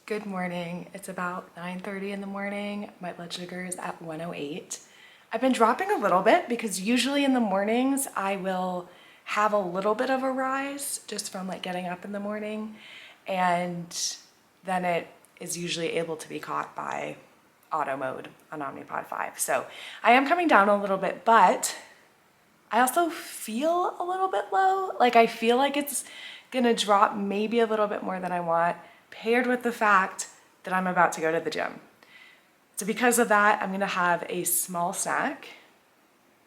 Good morning. It's about 9:30 in the morning. My blood sugar is at 108. I've been dropping a little bit because usually in the mornings I will have a little bit of a rise just from like getting up in the morning, and then it is usually able to be caught by auto mode on Omnipod 5. So I am coming down a little bit, but I also feel a little bit low. Like I feel like it's gonna drop maybe a little bit more than I want, paired with the fact that I'm about to go to the gym. So because of that, I'm gonna have a small snack.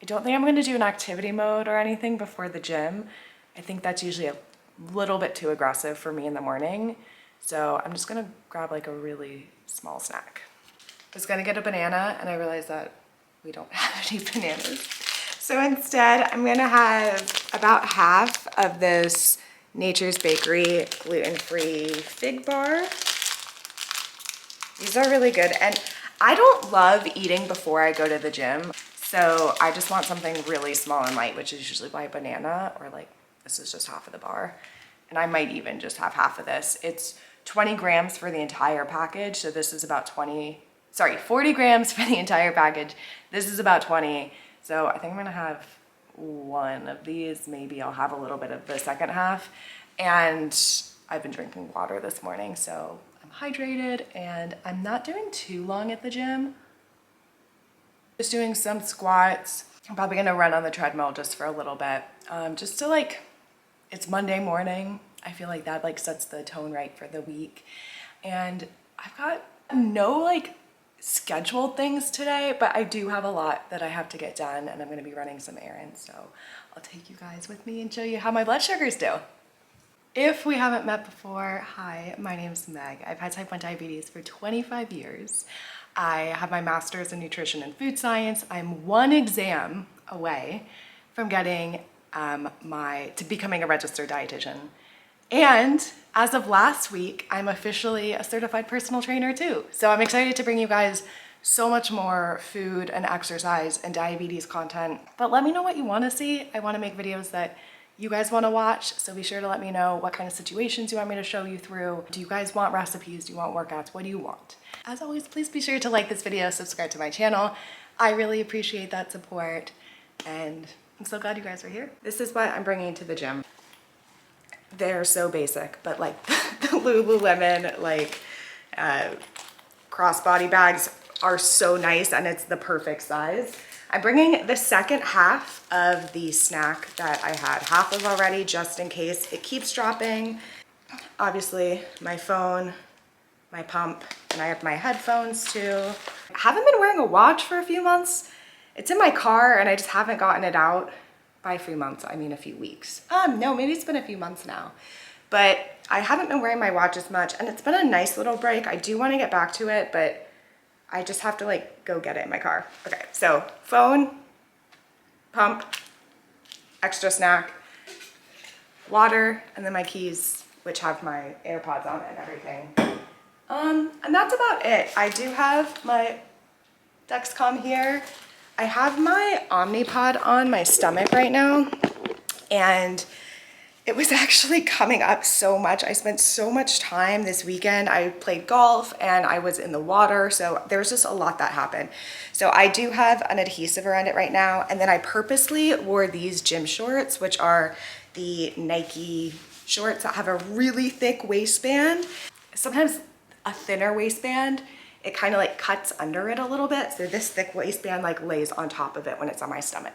I don't think I'm gonna do an activity mode or anything before the gym. I think that's usually a little bit too aggressive for me in the morning. So I'm just gonna grab like a really small snack. I was gonna get a banana and I realized that we don't have any bananas. So instead, I'm gonna have about half of this Nature's Bakery gluten-free fig bar. These are really good. And I don't love eating before I go to the gym. So I just want something really small and light, which is usually my banana, or like, this is just half of the bar. And I might even just have half of this. It's 20 grams for the entire package. So this is about 40 grams for the entire package. This is about 20. So I think I'm gonna have one of these. Maybe I'll have a little bit of the second half. And I've been drinking water this morning, so I'm hydrated and I'm not doing too long at the gym. Just doing some squats. I'm probably gonna run on the treadmill just for a little bit. Just to like, it's Monday morning. I feel like that like sets the tone right for the week. And I've got no like scheduled things today, but I do have a lot that I have to get done, and I'm gonna be running some errands. So I'll take you guys with me and show you how my blood sugars do. If we haven't met before, hi, my name is Meg. I've had type 1 diabetes for 25 years. I have my master's in nutrition and food science. I'm one exam away from getting to becoming a registered dietitian. And as of last week, I'm officially a certified personal trainer too. So I'm excited to bring you guys so much more food and exercise and diabetes content. But let me know what you want to see. I want to make videos that you guys want to watch, so be sure to let me know what kind of situations you want me to show you through. Do you guys want recipes? Do you want workouts? What do you want? As always, please be sure to like this video, subscribe to my channel. I really appreciate that support, and I'm so glad you guys are here. This is what I'm bringing to the gym. They're so basic, but like the Lululemon like crossbody bags are so nice, and it's the perfect size. I'm bringing the second half of the snack that I had half of already, just in case it keeps dropping. Obviously, my phone, my pump, and I have my headphones too. I haven't been wearing a watch for a few months. It's in my car and I just haven't gotten it out. By a few months, I mean a few weeks. No, maybe it's been a few months now. But I haven't been wearing my watch as much, and it's been a nice little break. I do want to get back to it, but I just have to like go get it in my car. Okay, so phone, pump, extra snack, water, and then my keys, which have my AirPods on it and everything. And that's about it. I do have my Dexcom here. I have my Omnipod on my stomach right now, and it was actually coming up so much. I spent so much time this weekend. I played golf and I was in the water, so there's just a lot that happened. So I do have an adhesive around it right now, and then I purposely wore these gym shorts, which are the Nike shorts that have a really thick waistband. Sometimes a thinner waistband, it kind of like cuts under it a little bit. So this thick waistband like lays on top of it when it's on my stomach,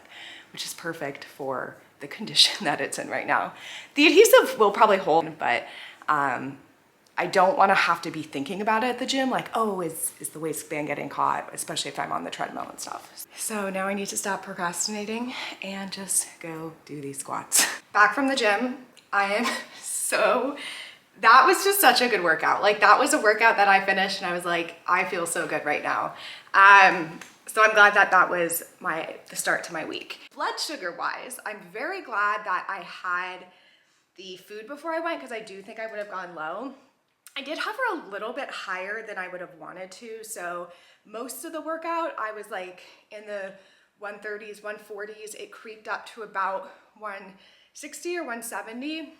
which is perfect for the condition that it's in right now. The adhesive will probably hold, but I don't want to have to be thinking about it at the gym. Like, oh, is the waistband getting caught? Especially if I'm on the treadmill and stuff. So now I need to stop procrastinating and just go do these squats. Back from the gym, I am that was just such a good workout. Like that was a workout that I finished and I was like, I feel so good right now. So I'm glad that that was the start to my week. Blood sugar wise, I'm very glad that I had the food before I went, because I do think I would have gone low. I did have her a little bit higher than I would have wanted to. So most of the workout, I was like in the 130s, 140s. It creeped up to about 160 or 170.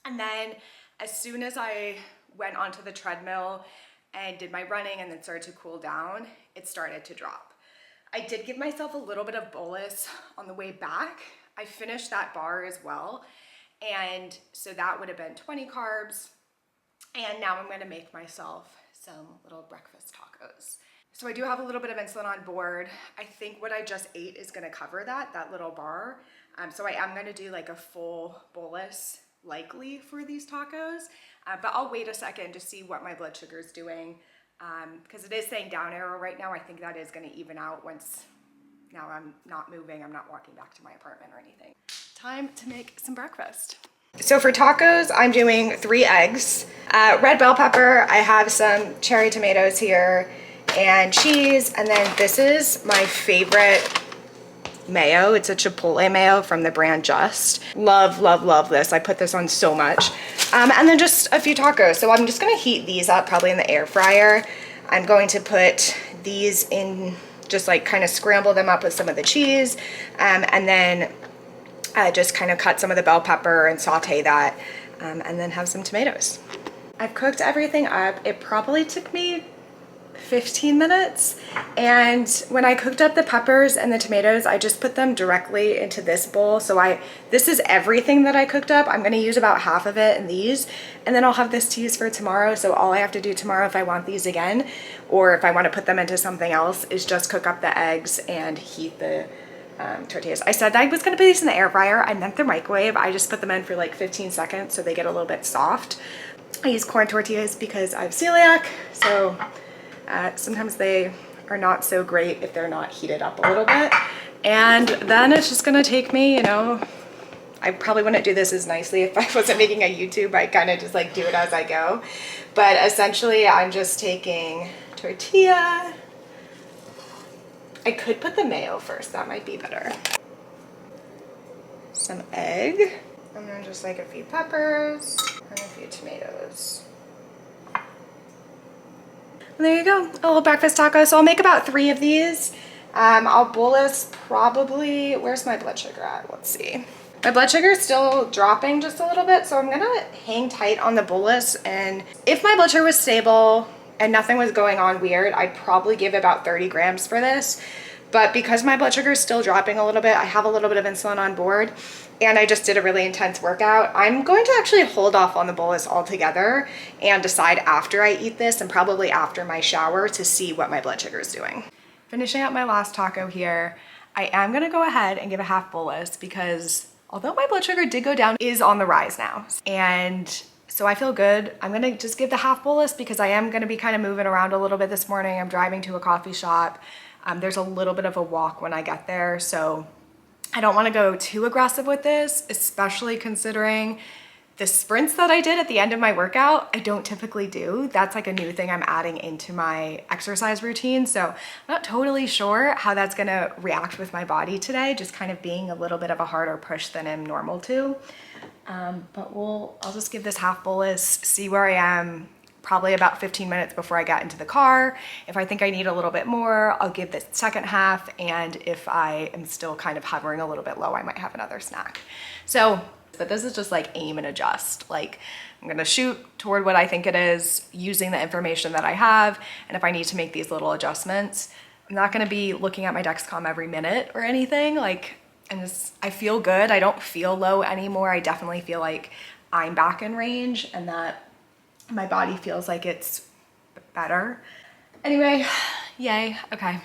And then as soon as I went onto the treadmill and did my running and then started to cool down, it started to drop. I did give myself a little bit of bolus on the way back. I finished that bar as well. And so that would have been 20 carbs. And now I'm gonna make myself some little breakfast tacos. So I do have a little bit of insulin on board. I think what I just ate is gonna cover that little bar. So I am gonna do like a full bolus likely for these tacos, but I'll wait a second to see what my blood sugar is doing. Because it is saying down arrow right now. I think that is going to even out once now I'm not moving, I'm not walking back to my apartment or anything. Time to make some breakfast. So for tacos, I'm doing 3 eggs, red bell pepper, I have some cherry tomatoes here, and cheese, and then this is my favorite mayo. It's a chipotle mayo from the brand Just. Love, love, love this. I put this on so much. And then just a few tacos. So I'm just gonna heat these up probably in the air fryer. I'm going to put these in, just like kind of scramble them up with some of the cheese, and then just kind of cut some of the bell pepper and saute that, and then have some tomatoes. I've cooked everything up. It probably took me 15 minutes, and when I cooked up the peppers and the tomatoes, I just put them directly into this bowl. So this is everything that I cooked up. I'm going to use about half of it in these, and then I'll have this to use for tomorrow. So all I have to do tomorrow if I want these again, or if I want to put them into something else, is just cook up the eggs and heat the tortillas. I said I was going to put these in the air fryer. I meant the microwave. I just put them in for like 15 seconds so they get a little bit soft. I use corn tortillas because I have celiac, so sometimes they are not so great if they're not heated up a little bit. And then it's just gonna take me, you know, I probably wouldn't do this as nicely if I wasn't making a YouTube. I kind of just like do it as I go. But essentially I'm just taking tortilla. I could put the mayo first, that might be better. Some egg, and then just like a few peppers and a few tomatoes. And there you go, a little breakfast taco. So I'll make about 3 of these. I'll bolus probably, where's my blood sugar at? Let's see. My blood sugar is still dropping just a little bit, so I'm gonna hang tight on the bolus. And if my blood sugar was stable and nothing was going on weird, I'd probably give about 30 grams for this. But because my blood sugar is still dropping a little bit, I have a little bit of insulin on board, and I just did a really intense workout, I'm going to actually hold off on the bolus altogether and decide after I eat this, and probably after my shower, to see what my blood sugar is doing. Finishing up my last taco here, I am gonna go ahead and give a half bolus because although my blood sugar did go down, it is on the rise now. And so I feel good. I'm gonna just give the half bolus because I am gonna be kind of moving around a little bit this morning. I'm driving to a coffee shop. There's a little bit of a walk when I get there, so I don't want to go too aggressive with this, especially considering the sprints that I did at the end of my workout, I don't typically do. That's like a new thing I'm adding into my exercise routine. So I'm not totally sure how that's gonna react with my body today, just kind of being a little bit of a harder push than I'm normal to. But I'll just give this half bolus, see where I am, probably about 15 minutes before I got into the car. If I think I need a little bit more, I'll give the second half. And if I am still kind of hovering a little bit low, I might have another snack. So, but this is just like aim and adjust. Like I'm gonna shoot toward what I think it is using the information that I have. And if I need to make these little adjustments, I'm not gonna be looking at my Dexcom every minute or anything. Like, I feel good. I don't feel low anymore. I definitely feel like I'm back in range and that my body feels like it's better. Anyway, yay, okay.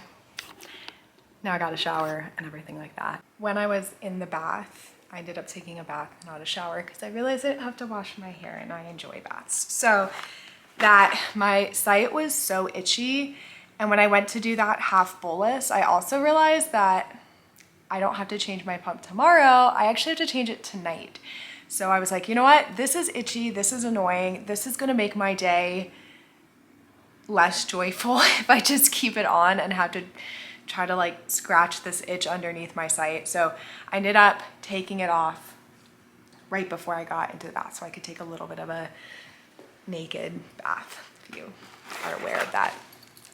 Now I got a shower and everything like that. When I was in the bath, I ended up taking a bath, not a shower, because I realized I didn't have to wash my hair and I enjoy baths. So that my site was so itchy. And when I went to do that half bolus, I also realized that I don't have to change my pump tomorrow. I actually have to change it tonight. So I was like, you know what? This is itchy. This is annoying. This is going to make my day less joyful if I just keep it on and have to try to like scratch this itch underneath my site. So I ended up taking it off right before I got into the bath so I could take a little bit of a naked bath, if you are aware of that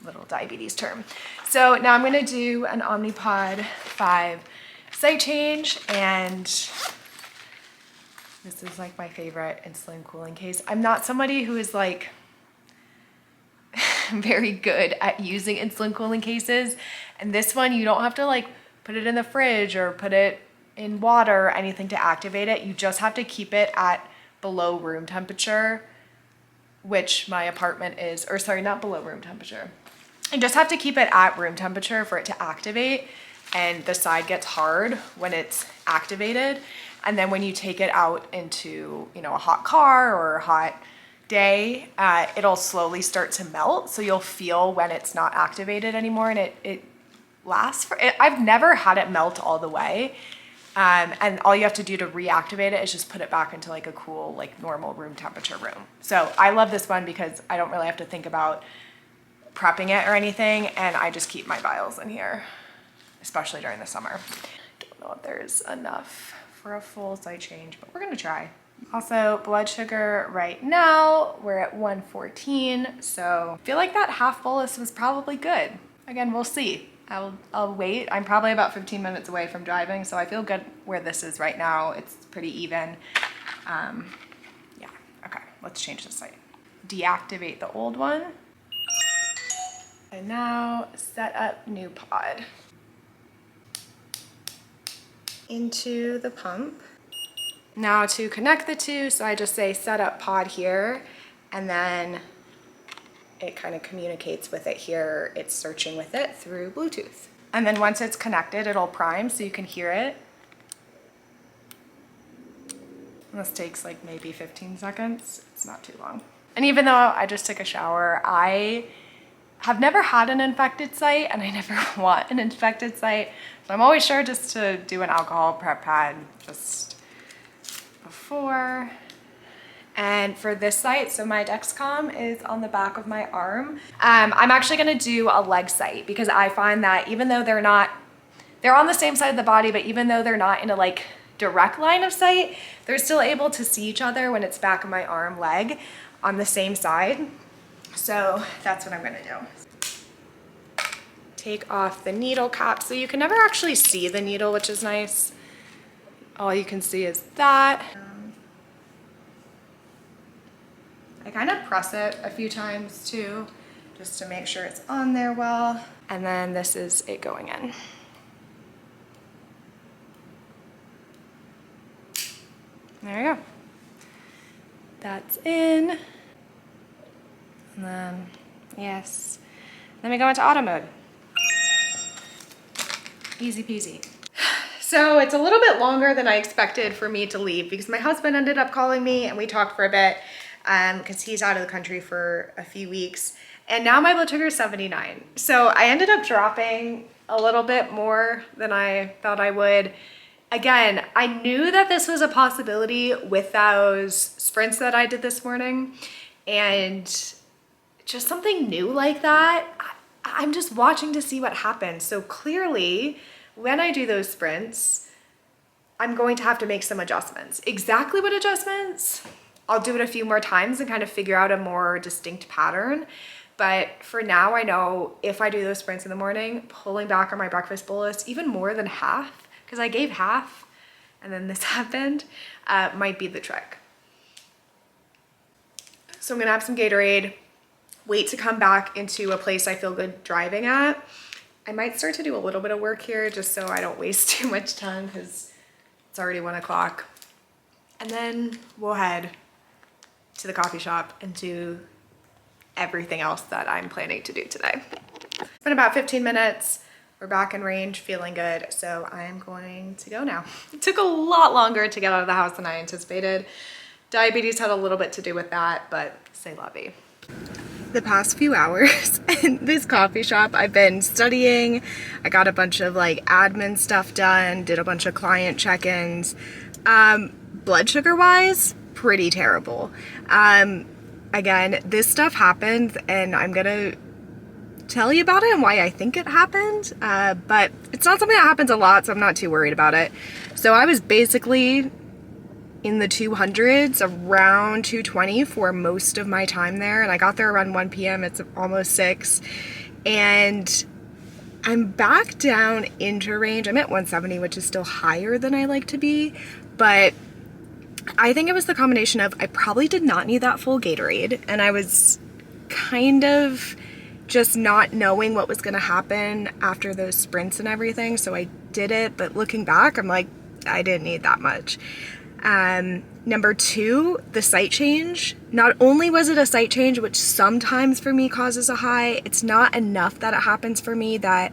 little diabetes term. So now I'm going to do an Omnipod 5 site change, and This is like my favorite insulin cooling case. I'm not somebody who is like very good at using insulin cooling cases. And this one, you don't have to like put it in the fridge or put it in water or anything to activate it. You just have to keep it at below room temperature, which my apartment is, or sorry, not below room temperature. You just have to keep it at room temperature for it to activate, and the side gets hard when it's activated. And then when you take it out into, you know, a hot car or a hot day, it'll slowly start to melt. So you'll feel when it's not activated anymore, and it lasts for, I've never had it melt all the way. And all you have to do to reactivate it is just put it back into like a cool, like normal room temperature room. So I love this one because I don't really have to think about prepping it or anything, and I just keep my vials in here, especially during the summer. Don't know if there's enough for a full site change, but we're gonna try. Also, blood sugar right now, we're at 114, so I feel like that half bolus was probably good. Again, we'll see. I'll wait. I'm probably about 15 minutes away from driving, so I feel good where this is right now. It's pretty even. Yeah, okay, let's change the site. Deactivate the old one. And now set up new pod. Into the pump. Now to connect the two, so I just say set up pod here, and then it kind of communicates with it here. It's searching with it through Bluetooth. And then once it's connected, it'll prime so you can hear it. And this takes like maybe 15 seconds. It's not too long. And even though I just took a shower, I have never had an infected site, and I never want an infected site. So I'm always sure just to do an alcohol prep pad just before. And for this site, so my Dexcom is on the back of my arm. I'm actually gonna do a leg site because I find that even though they're on the same side of the body, but even though they're not in a like direct line of sight, they're still able to see each other when it's back of my arm, leg on the same side. So that's what I'm gonna do. Take off the needle cap. So you can never actually see the needle, which is nice. All you can see is that. I kind of press it a few times too, just to make sure it's on there well. And then this is it going in. There we go. That's in. And then, yes. Then we go into auto mode. Easy peasy. So it's a little bit longer than I expected for me to leave because my husband ended up calling me and we talked for a bit because he's out of the country for a few weeks. And now my blood sugar is 79. So I ended up dropping a little bit more than I thought I would. Again, I knew that this was a possibility with those sprints that I did this morning, and just something new like that, I'm just watching to see what happens. So clearly, when I do those sprints, I'm going to have to make some adjustments. Exactly what adjustments? I'll do it a few more times and kind of figure out a more distinct pattern. But for now, I know if I do those sprints in the morning, pulling back on my breakfast bolus, even more than half, because I gave half and then this happened, might be the trick. So I'm gonna have some Gatorade, wait to come back into a place I feel good driving at. I might start to do a little bit of work here just so I don't waste too much time because it's already 1 o'clock. And then we'll head to the coffee shop and do everything else that I'm planning to do today. It's been about 15 minutes. We're back in range, feeling good. So I'm going to go now. It took a lot longer to get out of the house than I anticipated. Diabetes had a little bit to do with that, but c'est la vie. The past few hours in this coffee shop, I've been studying. I got a bunch of like admin stuff done, did a bunch of client check-ins. Blood sugar wise, pretty terrible. Again, this stuff happens and I'm gonna tell you about it and why I think it happened, but it's not something that happens a lot, so I'm not too worried about it. So I was basically in the 200s, around 220 for most of my time there, and I got there around 1 p.m. It's almost 6, and I'm back down into range. I'm at 170, which is still higher than I like to be, but I think it was the combination of I probably did not need that full Gatorade, and I was kind of just not knowing what was going to happen after those sprints and everything, so I did it, but looking back, I'm like, I didn't need that much. Number two, the sight change. Not only was it a sight change, which sometimes for me causes a high, it's not enough that it happens for me that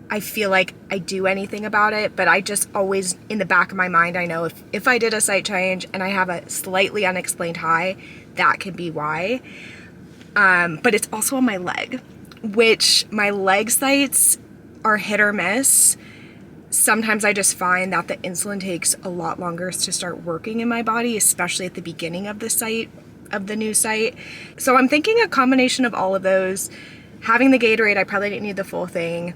I feel like I do anything about it, but I just always, in the back of my mind, I know if I did a sight change and I have a slightly unexplained high, that could be why. But it's also on my leg, which my leg sights are hit or miss. Sometimes I just find that the insulin takes a lot longer to start working in my body, especially at the beginning of the new site. So I'm thinking a combination of all of those. Having the Gatorade, I probably didn't need the full thing.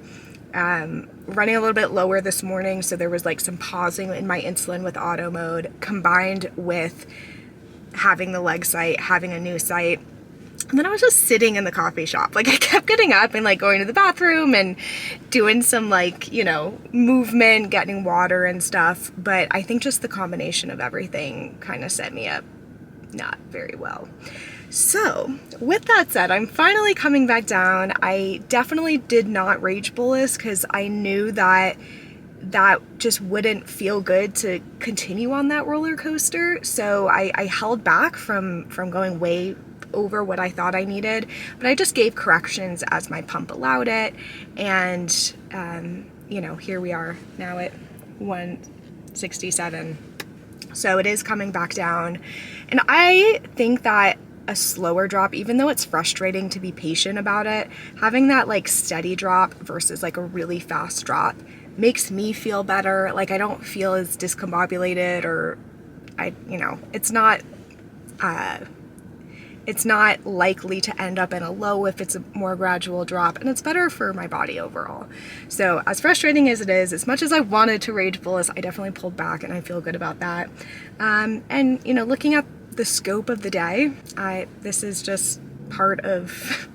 Running a little bit lower this morning, so there was like some pausing in my insulin with auto mode, combined with having the leg site, having a new site. And then I was just sitting in the coffee shop. Like I kept getting up and like going to the bathroom and doing some like, you know, movement, getting water and stuff. But I think just the combination of everything kind of set me up not very well. So with that said, I'm finally coming back down. I definitely did not rage bolus because I knew that just wouldn't feel good to continue on that roller coaster. So I held back from going way over what I thought I needed, but I just gave corrections as my pump allowed it. And, you know, here we are now at 167. So it is coming back down. And I think that a slower drop, even though it's frustrating to be patient about it, having that like steady drop versus like a really fast drop makes me feel better. Like I don't feel as discombobulated, or it's not likely to end up in a low if it's a more gradual drop, and it's better for my body overall. So as frustrating as it is, as much as I wanted to rage bolus, I definitely pulled back, and I feel good about that. And you know, looking at the scope of the day, this is just part of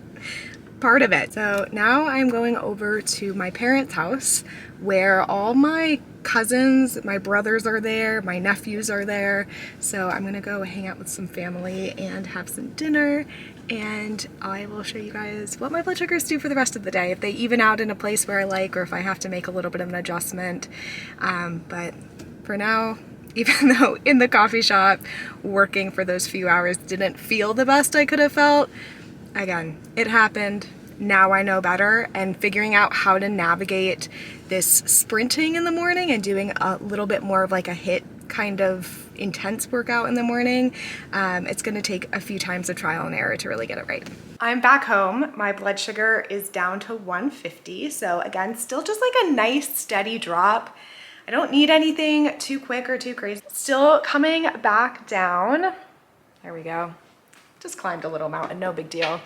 it. So now I'm going over to my parents' house where all my cousins, my brothers are there, my nephews are there. So I'm gonna go hang out with some family and have some dinner, and I will show you guys what my blood sugars do for the rest of the day, if they even out in a place where I like, or if I have to make a little bit of an adjustment. But for now, even though in the coffee shop working for those few hours didn't feel the best I could have felt, again, it happened. Now I know better, and figuring out how to navigate this sprinting in the morning and doing a little bit more of like a HIIT kind of intense workout in the morning, it's going to take a few times of trial and error to really get it right. I'm back home. My blood sugar is down to 150. So again, still just like a nice steady drop. I don't need anything too quick or too crazy. Still coming back down. There we go. Just climbed a little mountain, no big deal.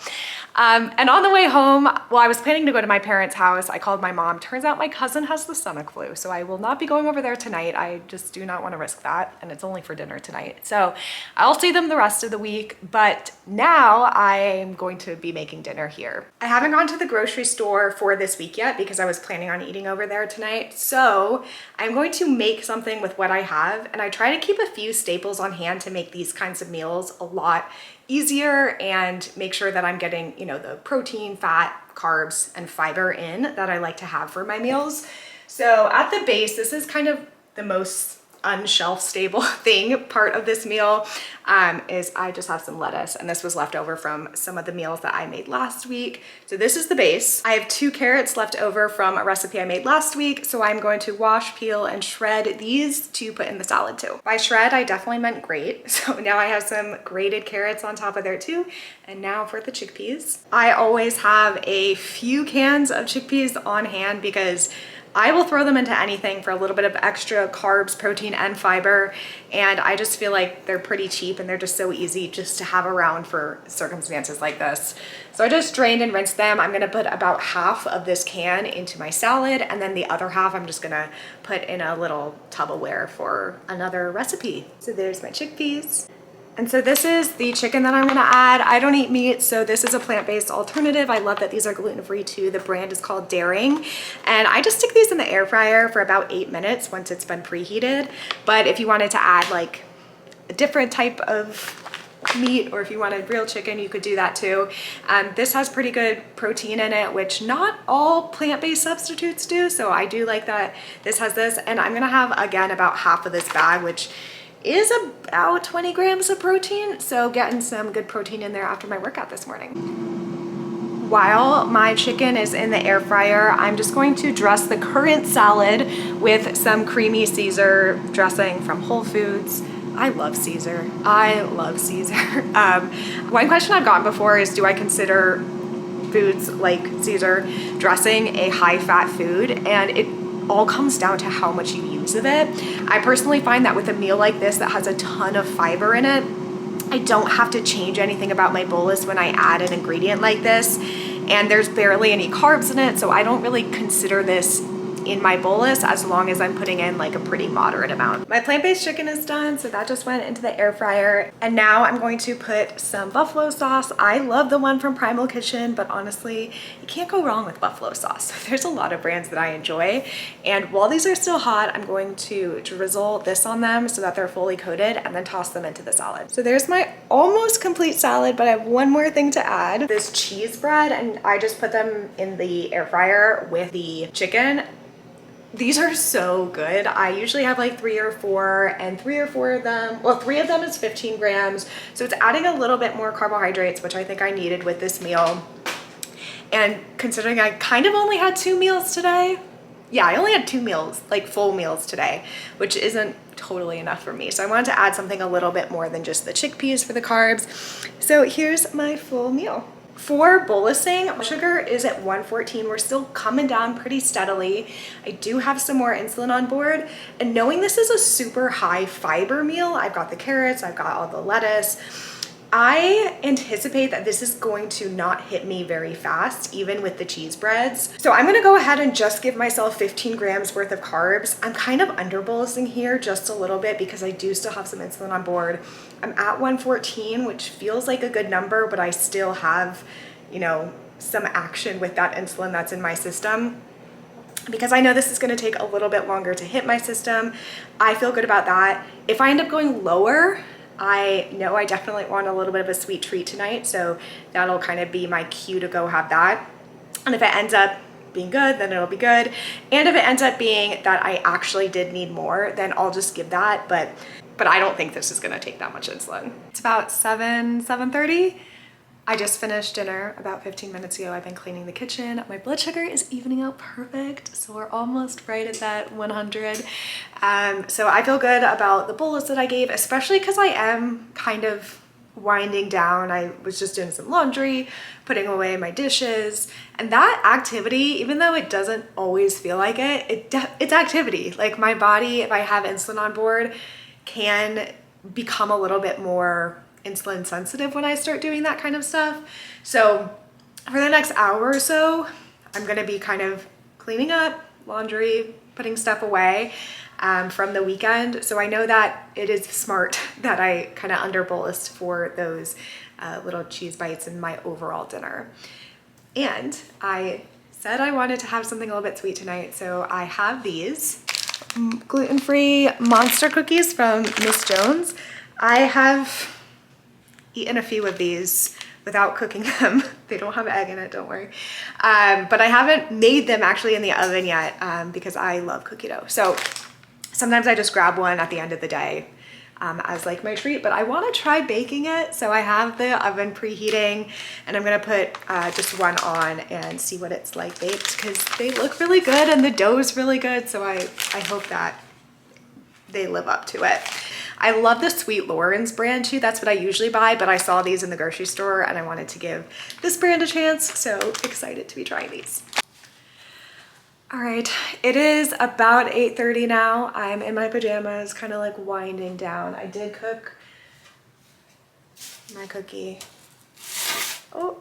And on the way home, well, I was planning to go to my parents' house. I called my mom. Turns out my cousin has the stomach flu, so I will not be going over there tonight. I just do not want to risk that, and it's only for dinner tonight. So I'll see them the rest of the week, but now I'm going to be making dinner here. I haven't gone to the grocery store for this week yet because I was planning on eating over there tonight. So I'm going to make something with what I have, and I try to keep a few staples on hand to make these kinds of meals a lot easier and make sure that I'm getting, you know, the protein, fat, carbs, and fiber in that I like to have for my meals. So at the base, this is kind of the most unshelf stable part of this meal, is I just have some lettuce, and this was left over from some of the meals that I made last week. So this is the base. I have 2 carrots left over from a recipe I made last week, so I'm going to wash, peel, and shred these to put in the salad too. By shred, I definitely meant grate. So now I have some grated carrots on top of there too. And now for the chickpeas. I always have a few cans of chickpeas on hand because I will throw them into anything for a little bit of extra carbs, protein, and fiber. And I just feel like they're pretty cheap and they're just so easy just to have around for circumstances like this. So I just drained and rinsed them. I'm gonna put about half of this can into my salad, and then the other half I'm just gonna put in a little Tupperware for another recipe. So there's my chickpeas. And so this is the chicken that I'm gonna add. I don't eat meat, so this is a plant-based alternative. I love that these are gluten-free too. The brand is called Daring. And I just stick these in the air fryer for about 8 minutes once it's been preheated. But if you wanted to add like a different type of meat, or if you wanted real chicken, you could do that too. This has pretty good protein in it, which not all plant-based substitutes do, so I do like that this has this. And I'm gonna have, again, about half of this bag, which is about 20 grams of protein, so getting some good protein in there after my workout this morning. While my chicken is in the air fryer, I'm just going to dress the currant salad with some creamy Caesar dressing from Whole Foods. I love Caesar. I love Caesar. One question I've gotten before is, do I consider foods like Caesar dressing a high-fat food? And it all comes down to how much you use of it. I personally find that with a meal like this that has a ton of fiber in it, I don't have to change anything about my bolus when I add an ingredient like this. And there's barely any carbs in it, so I don't really consider this in my bolus as long as I'm putting in like a pretty moderate amount. My plant-based chicken is done, so that just went into the air fryer. And now I'm going to put some buffalo sauce. I love the one from Primal Kitchen, but honestly, you can't go wrong with buffalo sauce. There's a lot of brands that I enjoy. And while these are still hot, I'm going to drizzle this on them so that they're fully coated and then toss them into the salad. So there's my almost complete salad, but I have one more thing to add. This cheese bread, and I just put them in the air fryer with the chicken. These are so good. I usually have like 3 or 4, and 3 or 4 of them, well, 3 of them is 15 grams. So it's adding a little bit more carbohydrates, which I think I needed with this meal. And considering I kind of only had 2 meals today, yeah, I only had 2 meals, like full meals today, which isn't totally enough for me. So I wanted to add something a little bit more than just the chickpeas for the carbs. So here's my full meal. For bolusing, sugar is at 114. We're still coming down pretty steadily. I do have some more insulin on board. And knowing this is a super high fiber meal, I've got the carrots, I've got all the lettuce, I anticipate that this is going to not hit me very fast, even with the cheese breads. So I'm gonna go ahead and just give myself 15 grams worth of carbs. I'm kind of under bolusing here just a little bit because I do still have some insulin on board. I'm at 114, which feels like a good number, but I still have, you know, some action with that insulin that's in my system. Because I know this is gonna take a little bit longer to hit my system. I feel good about that. If I end up going lower, I know I definitely want a little bit of a sweet treat tonight, so that'll kind of be my cue to go have that. And if it ends up being good, then it'll be good. And if it ends up being that I actually did need more, then I'll just give that. But I don't think this is gonna take that much insulin. It's about 7:30. I just finished dinner about 15 minutes ago. I've been cleaning the kitchen. My blood sugar is evening out perfect, so we're almost right at that 100. So I feel good about the bolus that I gave, especially because I am kind of winding down. I was just doing some laundry, putting away my dishes, and that activity, even though it doesn't always feel like it, it's activity. Like my body, if I have insulin on board, can become a little bit more insulin sensitive when I start doing that kind of stuff. So for the next hour or so, I'm gonna be kind of cleaning up, laundry, putting stuff away from the weekend. So I know that it is smart that I kind of under bolused for those little cheese bites in my overall dinner. And I said I wanted to have something a little bit sweet tonight, so I have these gluten-free monster cookies from Miss Jones. I have eaten a few of these without cooking them. They don't have egg in it, don't worry. But I haven't made them actually in the oven yet because I love cookie dough. So sometimes I just grab one at the end of the day as like my treat, but I want to try baking it. So I have the oven preheating and I'm gonna put just one on and see what it's like baked, because they look really good and the dough is really good. So I hope that they live up to it. I love the Sweet Loren's brand too. That's what I usually buy, but I saw these in the grocery store and I wanted to give this brand a chance. So excited to be trying these. All right, it is about 8:30 now. I'm in my pajamas, kind of like winding down. I did cook my cookie. Oh,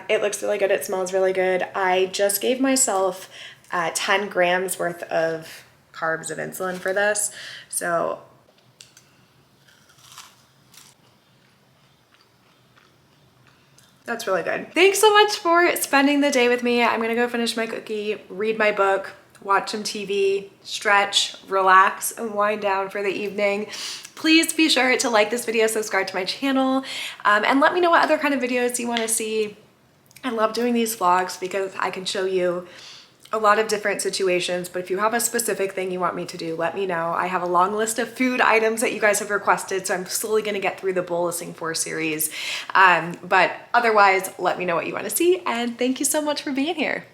it looks really good. It smells really good. I just gave myself 10 grams worth of carbs of insulin for this. So that's really good. Thanks so much for spending the day with me. I'm gonna go finish my cookie, read my book, watch some TV, stretch, relax, and wind down for the evening. Please be sure to like this video, subscribe to my channel, and let me know what other kind of videos you want to see. I love doing these vlogs because I can show you a lot of different situations, but if you have a specific thing you want me to do, let me know. I have a long list of food items that you guys have requested, so I'm slowly going to get through the bolusing 4 series. But otherwise, let me know what you want to see, and thank you so much for being here.